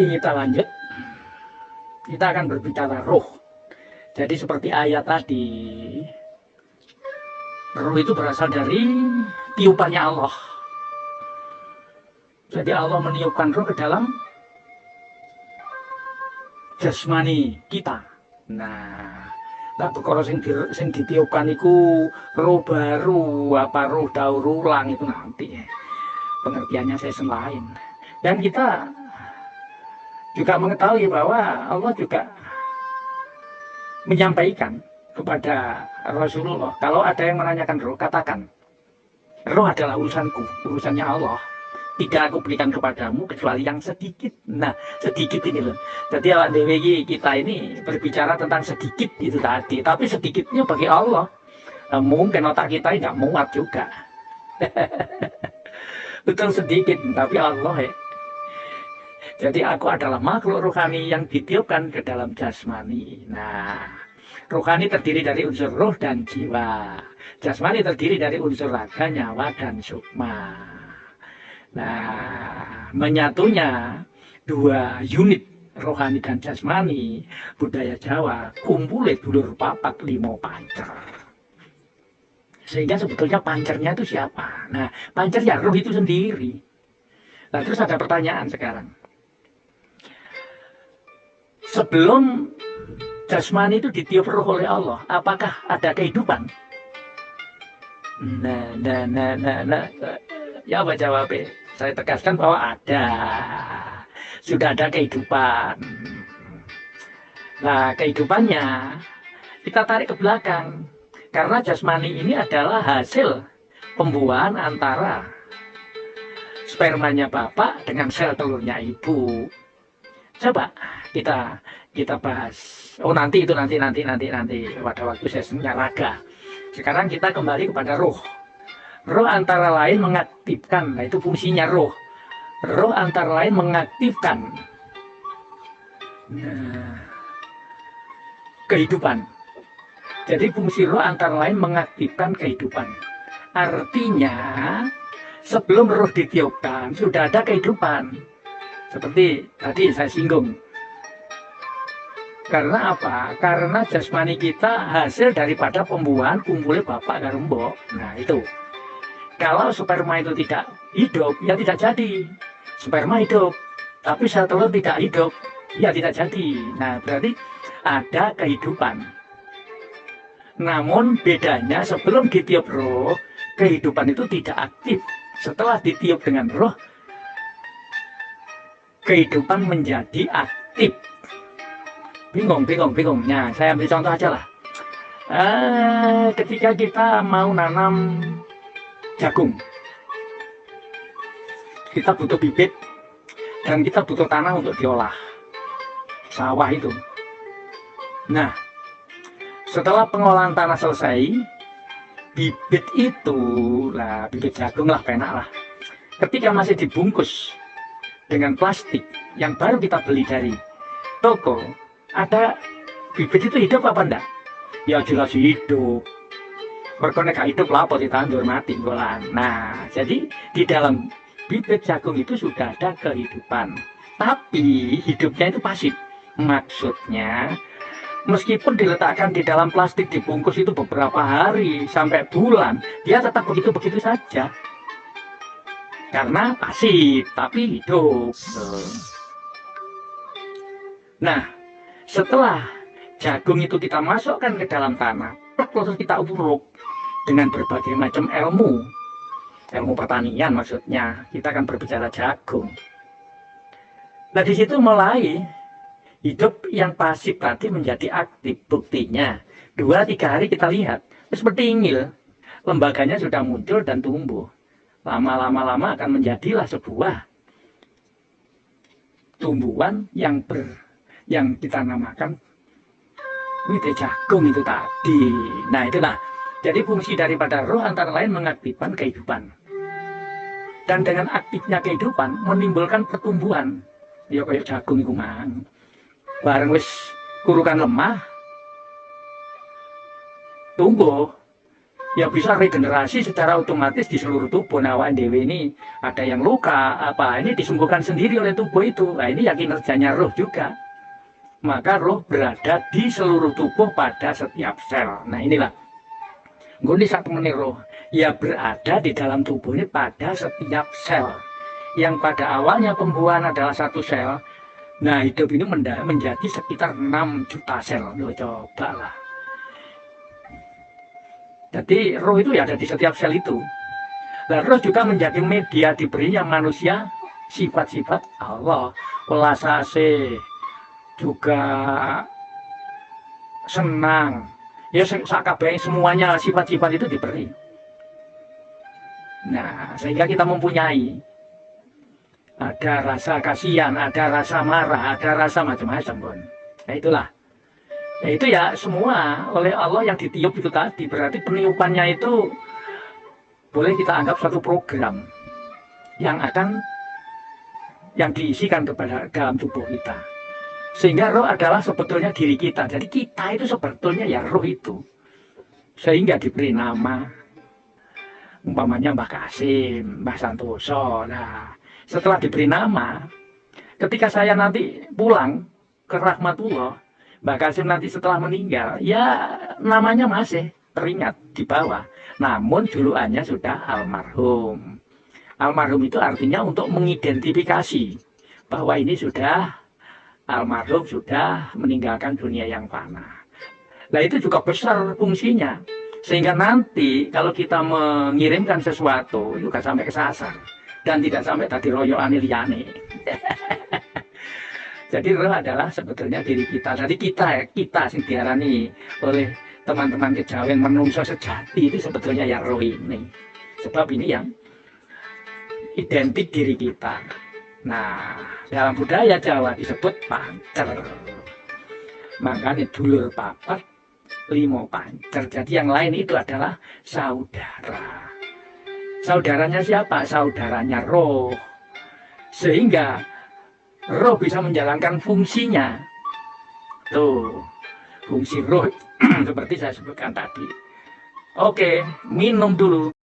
kita lanjut. Kita akan berbicara roh. Jadi seperti ayat tadi, roh itu berasal dari tiupannya Allah. Jadi Allah meniupkan roh ke dalam jasmani kita. Nah, tapi kalau sing ditiupkan itu roh baru, apa roh daur ulang itu nanti pengertiannya sesen lain. Dan kita juga mengetahui bahwa Allah juga menyampaikan kepada Rasulullah, kalau ada yang menanyakan roh, katakan, roh adalah urusanku, urusannya Allah. Tidak aku berikan kepadamu kecuali yang sedikit. Nah, sedikit ini loh. Jadi awak dewe kita ini berbicara tentang sedikit itu tadi, tapi sedikitnya bagi Allah. Nah, mungkin otak kita tidak muat juga. Betul sedikit, tapi Allah ya. Jadi aku adalah makhluk rohani yang ditiupkan ke dalam jasmani. Nah, rohani terdiri dari unsur roh dan jiwa. Jasmani terdiri dari unsur raga, nyawa, dan sukma. Nah, menyatunya dua unit rohani dan jasmani budaya Jawa kumpulnya dulur papat limo pancer. Sehingga sebetulnya pancernya itu siapa? Nah, pancer ya roh itu sendiri. Nah, terus ada pertanyaan sekarang. Sebelum jasmani itu ditiup roh oleh Allah, apakah ada kehidupan? Nah, ya apa jawabnya? Saya tegaskan bahwa ada. Sudah ada kehidupan. Nah, kehidupannya kita tarik ke belakang. Karena jasmani ini adalah hasil pembuahan antara spermanya bapak dengan sel telurnya ibu. Coba kita bahas. Oh nanti pada waktu sesinya raga. Sekarang kita kembali kepada roh. Roh antara lain mengaktifkan, nah itu fungsinya roh. Roh antara lain mengaktifkan kehidupan. Jadi fungsi roh antara lain mengaktifkan kehidupan. Artinya sebelum roh ditiupkan sudah ada kehidupan. Seperti tadi saya singgung. Karena apa? Karena jasmani kita hasil daripada pembuahan kumpulnya bapak karo mbok. Nah itu. Kalau sperma itu tidak hidup, ya tidak jadi. Sperma hidup, tapi sel telur tidak hidup, ya tidak jadi. Nah berarti ada kehidupan. Namun bedanya sebelum ditiup roh, kehidupan itu tidak aktif. Setelah ditiup dengan roh, kehidupan menjadi aktif. Bingung. Nah, saya ambil contoh aja lah. Ketika kita mau nanam jagung, kita butuh bibit dan kita butuh tanah untuk diolah. Sawah itu. Nah, setelah pengolahan tanah selesai, bibit itu, lah bibit jagung lah, penak lah. Ketika masih dibungkus dengan plastik yang baru kita beli dari toko, ada bibit itu hidup apa enggak? Ya jelas hidup. Berkonek hidup lah, apa ditandur mati golan. Nah, jadi di dalam bibit jagung itu sudah ada kehidupan. Tapi hidupnya itu pasif. Maksudnya, meskipun diletakkan di dalam plastik dibungkus itu beberapa hari sampai bulan, dia tetap begitu-begitu saja. Karena pasif, tapi hidup. Nah, setelah jagung itu kita masukkan ke dalam tanah, terus kita uruk dengan berbagai macam ilmu pertanian maksudnya, kita akan berbicara jagung. Nah, di situ mulai hidup yang pasif tadi menjadi aktif. Buktinya 2-3 hari kita lihat, seperti ingil, lembaganya sudah muncul dan tumbuh. Lama-lama akan menjadilah sebuah tumbuhan yang kita namakan wite jagung itu tadi. Nah itulah. Jadi fungsi daripada roh antara lain mengaktifkan kehidupan. Dan dengan aktifnya kehidupan menimbulkan pertumbuhan. Ya kayak jagung itu mang. Bareng wis kurukan lemah, tumbuh. ya bisa regenerasi secara otomatis di seluruh tubuh. Nah, awak dewe ini ada yang luka, apa ini disembuhkan sendiri oleh tubuh itu. Nah, ini ya kinerjanya roh juga. Maka roh berada di seluruh tubuh pada setiap sel. Nah, inilah. Ini satu menit roh. Ya berada di dalam tubuh ini pada setiap sel. Yang pada awalnya pembuahan adalah satu sel. Nah, hidup ini menjadi sekitar 6 juta sel. Loh, cobalah. Jadi roh itu ya ada di setiap sel itu. Dan roh juga menjadi media diberinya manusia sifat-sifat Allah. Welas asih, juga senang. Ya sakabeh semuanya sifat-sifat itu diberi. Nah, sehingga kita mempunyai ada rasa kasihan, ada rasa marah, ada rasa macam-macam. Nah, itulah. Nah, itu ya semua oleh Allah yang ditiup itu tadi. Berarti peniupannya itu boleh kita anggap suatu program yang diisikan kepada dalam tubuh kita. Sehingga roh adalah sebetulnya diri kita. Jadi kita itu sebetulnya ya roh itu. Sehingga diberi nama. Umpamanya Mbah Kasim, Mbah Santoso. Nah, setelah diberi nama, ketika saya nanti pulang ke Rahmatullah, Mbah Kasim nanti setelah meninggal, ya namanya masih teringat di bawah. Namun julukannya sudah almarhum. Almarhum itu artinya untuk mengidentifikasi bahwa ini sudah almarhum, sudah meninggalkan dunia yang fana. Nah, itu juga besar fungsinya. Sehingga nanti kalau kita mengirimkan sesuatu, juga sampai kesasar. Dan tidak sampai tadi royoan liyane. Jadi roh adalah sebetulnya diri kita. Jadi kita sing diarani oleh teman-teman kejawen menungso sejati itu sebetulnya ya roh ini. Sebab ini yang identik diri kita. Nah, dalam budaya Jawa disebut pancer. Makanya dulur papat, limo pancer. Jadi yang lain itu adalah saudara. Saudaranya siapa? Saudaranya roh. Sehingga roh bisa menjalankan fungsinya. Tuh, fungsi roh seperti saya sebutkan tadi. Oke, minum dulu.